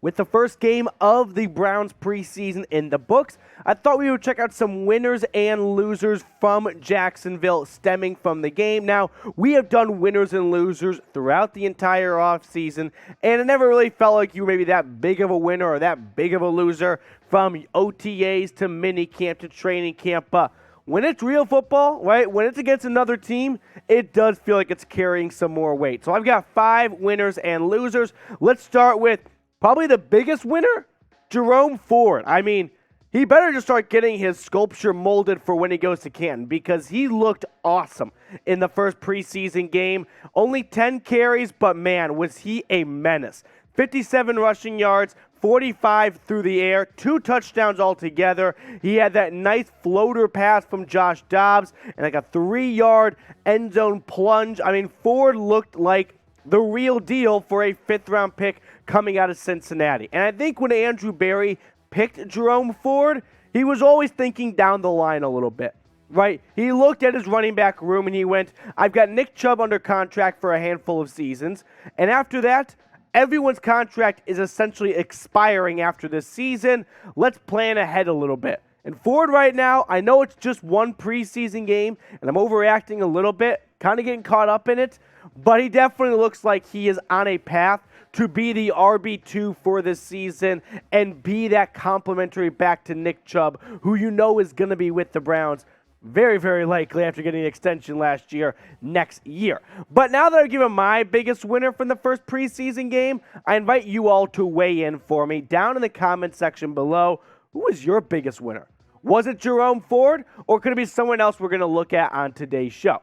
With the first game of the Browns preseason in the books, I thought we would check out some winners and losers from Jacksonville stemming from the game. Now, we have done winners and losers throughout the entire offseason, and it never really felt like you were maybe that big of a winner or that big of a loser from OTAs to minicamp to training camp. But when it's real football, right, when it's against another team, it does feel like it's carrying some more weight. So I've got 5 winners and losers. Let's start with probably the biggest winner, Jerome Ford. I mean, he better just start getting his sculpture molded for when he goes to Canton because he looked awesome in the first preseason game. Only 10 carries, but man, was he a menace. 57 rushing yards, 45 through the air, 2 touchdowns altogether. He had that nice floater pass from Josh Dobbs and like a 3-yard end zone plunge. I mean, Ford looked like the real deal for a 5th-round pick coming out of Cincinnati. And I think when Andrew Berry picked Jerome Ford, he was always thinking down the line a little bit, right? He looked at his running back room and he went, I've got Nick Chubb under contract for a handful of seasons. And after that, everyone's contract is essentially expiring after this season. Let's plan ahead a little bit. And Ford right now, I know it's just one preseason game, and I'm overreacting a little bit, kind of getting caught up in it, but he definitely looks like he is on a path to be the RB2 for this season and be that complimentary back to Nick Chubb, who you know is going to be with the Browns very, very likely after getting the extension last year, next year. But now that I've given my biggest winner from the first preseason game, I invite you all to weigh in for me down in the comment section below. Who was your biggest winner? Was it Jerome Ford, or could it be someone else we're going to look at on today's show?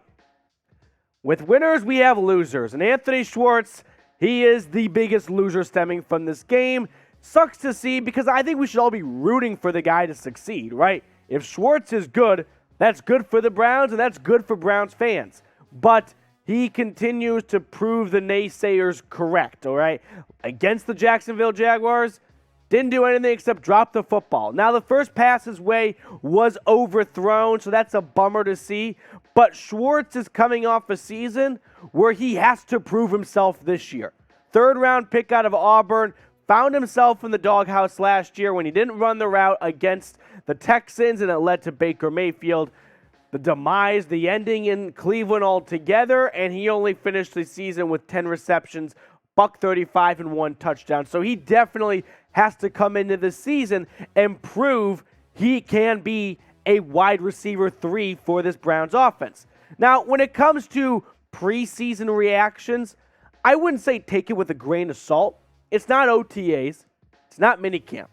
With winners, we have losers. And Anthony Schwartz, he is the biggest loser stemming from this game. Sucks to see because I think we should all be rooting for the guy to succeed, right? If Schwartz is good, that's good for the Browns, and that's good for Browns fans. But he continues to prove the naysayers correct, all right? Against the Jacksonville Jaguars, didn't do anything except drop the football. Now, the first pass his way was overthrown, so that's a bummer to see. But Schwartz is coming off a season where he has to prove himself this year. 3rd-round pick out of Auburn, found himself in the doghouse last year when he didn't run the route against the Texans, and it led to Baker Mayfield, the demise, the ending in Cleveland altogether, and he only finished the season with 10 receptions, $135 and 1 touchdown. So he definitely has to come into the season and prove he can be a wide receiver 3 for this Browns offense. Now, when it comes to preseason reactions, I wouldn't say take it with a grain of salt. It's not OTAs, it's not minicamp,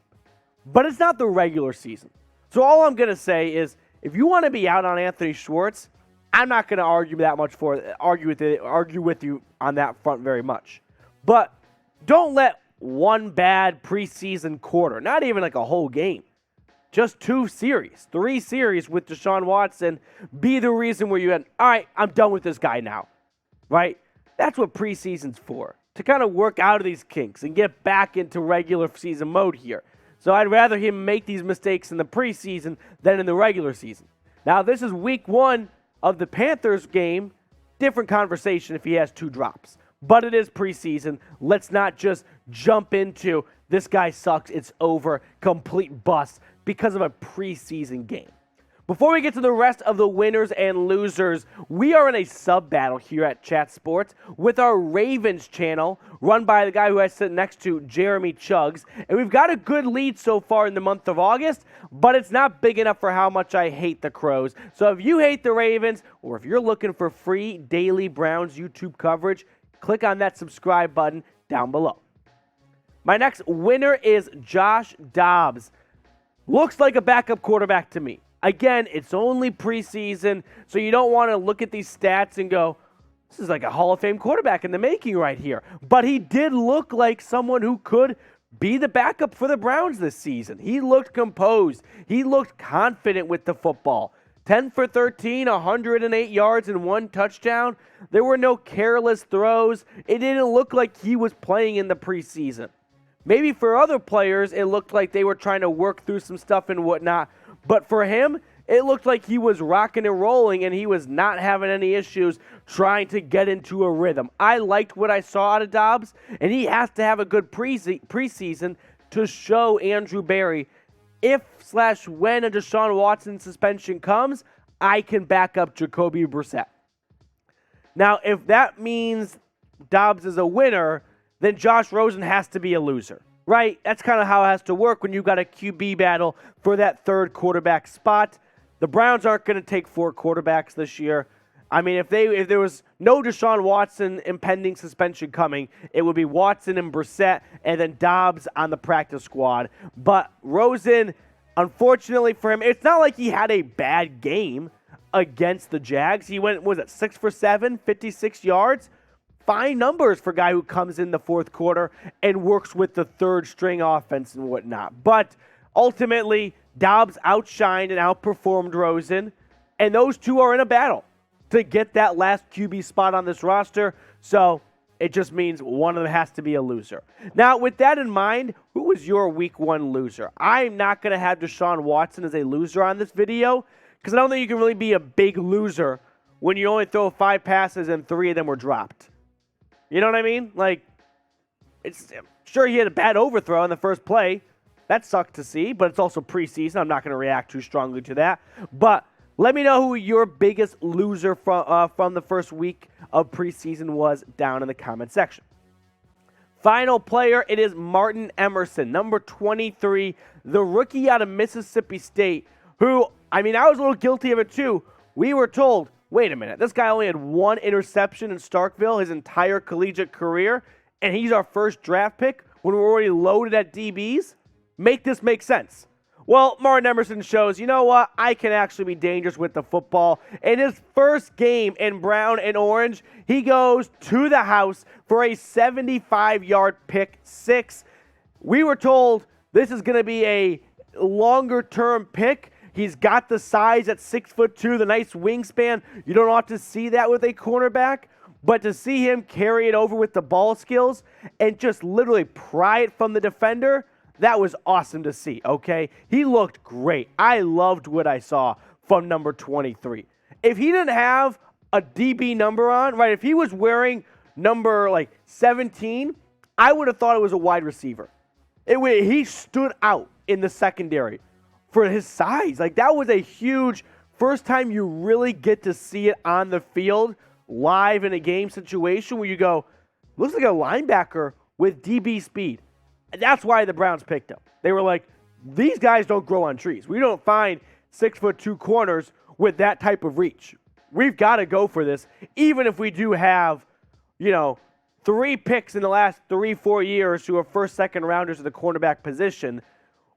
but it's not the regular season. So all I'm going to say is, if you want to be out on Anthony Schwartz, I'm not going to argue with you on that front very much. But don't let one bad preseason quarter, not even like a whole game, just 2 series, 3 series with Deshaun Watson be the reason where you had, all right, I'm done with this guy now, right? That's what preseason's for, to kind of work out of these kinks and get back into regular season mode here. So I'd rather him make these mistakes in the preseason than in the regular season. Now, this is week 1 of the Panthers game. Different conversation if he has 2 drops. But it is preseason. Let's not just jump into this guy sucks, it's over, complete bust because of a preseason game. Before we get to the rest of the winners and losers, we are in a sub-battle here at Chat Sports with our Ravens channel, run by the guy who I sit next to, Jeremy Chuggs. And we've got a good lead so far in the month of August, but it's not big enough for how much I hate the Crows. So if you hate the Ravens, or if you're looking for free daily Browns YouTube coverage, click on that subscribe button down below. My next winner is Josh Dobbs. Looks like a backup quarterback to me. Again, it's only preseason, so you don't want to look at these stats and go, this is like a Hall of Fame quarterback in the making right here. But he did look like someone who could be the backup for the Browns this season. He looked composed. He looked confident with the football. 10 for 13, 108 yards and 1 touchdown. There were no careless throws. It didn't look like he was playing in the preseason. Maybe for other players, it looked like they were trying to work through some stuff and whatnot. But for him, it looked like he was rocking and rolling, and he was not having any issues trying to get into a rhythm. I liked what I saw out of Dobbs, and he has to have a good preseason to show Andrew Berry if/when a Deshaun Watson suspension comes, I can back up Jacoby Brissett. Now, if that means Dobbs is a winner, then Josh Rosen has to be a loser, right? That's kind of how it has to work when you've got a QB battle for that third quarterback spot. The Browns aren't going to take 4 quarterbacks this year. I mean, if there was no Deshaun Watson impending suspension coming, it would be Watson and Brissett and then Dobbs on the practice squad. But Rosen, unfortunately for him, it's not like he had a bad game against the Jags. He went, 6 for 7, 56 yards? Fine numbers for a guy who comes in the fourth quarter and works with the third string offense and whatnot. But ultimately, Dobbs outshined and outperformed Rosen, and those two are in a battle to get that last QB spot on this roster. So it just means one of them has to be a loser. Now, with that in mind, who was your week 1 loser? I'm not going to have Deshaun Watson as a loser on this video because I don't think you can really be a big loser when you only throw 5 passes and 3 of them were dropped. You know what I mean? Like, sure, he had a bad overthrow in the first play. That sucked to see, but it's also preseason. I'm not going to react too strongly to that. But let me know who your biggest loser from the first week of preseason was down in the comment section. Final player, it is Martin Emerson, number 23, the rookie out of Mississippi State, who, I mean, I was a little guilty of it too. We were told, wait a minute, this guy only had 1 interception in Starkville his entire collegiate career, and he's our first draft pick when we're already loaded at DBs? Make this make sense. Well, Martin Emerson shows, you know what, I can actually be dangerous with the football. In his first game in brown and orange, he goes to the house for a 75-yard pick 6. We were told this is going to be a longer-term pick. He's got the size at 6'2", the nice wingspan. You don't have to see that with a cornerback. But to see him carry it over with the ball skills and just literally pry it from the defender, that was awesome to see, okay? He looked great. I loved what I saw from number 23. If he didn't have a DB number on, right, if he was wearing number 17, I would have thought it was a wide receiver. He stood out in the secondary for his size. That was a huge first time you really get to see it on the field live in a game situation where you go, looks like a linebacker with DB speed. And that's why the Browns picked him. They were like, these guys don't grow on trees. We don't find 6'2" corners with that type of reach. We've got to go for this, even if we do have, 3 picks in the last 3-4 years who are first, second rounders at the cornerback position.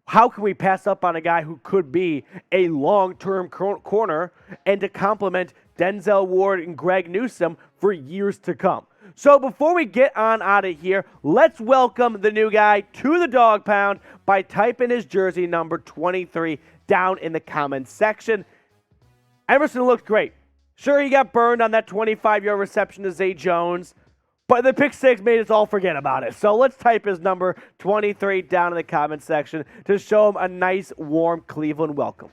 How can we pass up on a guy who could be a long-term corner and to complement Denzel Ward and Greg Newsome for years to come? So before we get on out of here, let's welcome the new guy to the Dawg Pound by typing his jersey number 23 down in the comments section. Emerson looked great. Sure, he got burned on that 25-yard reception to Zay Jones, but the pick 6 made us all forget about it. So let's type his number 23 down in the comments section to show him a nice, warm Cleveland welcome.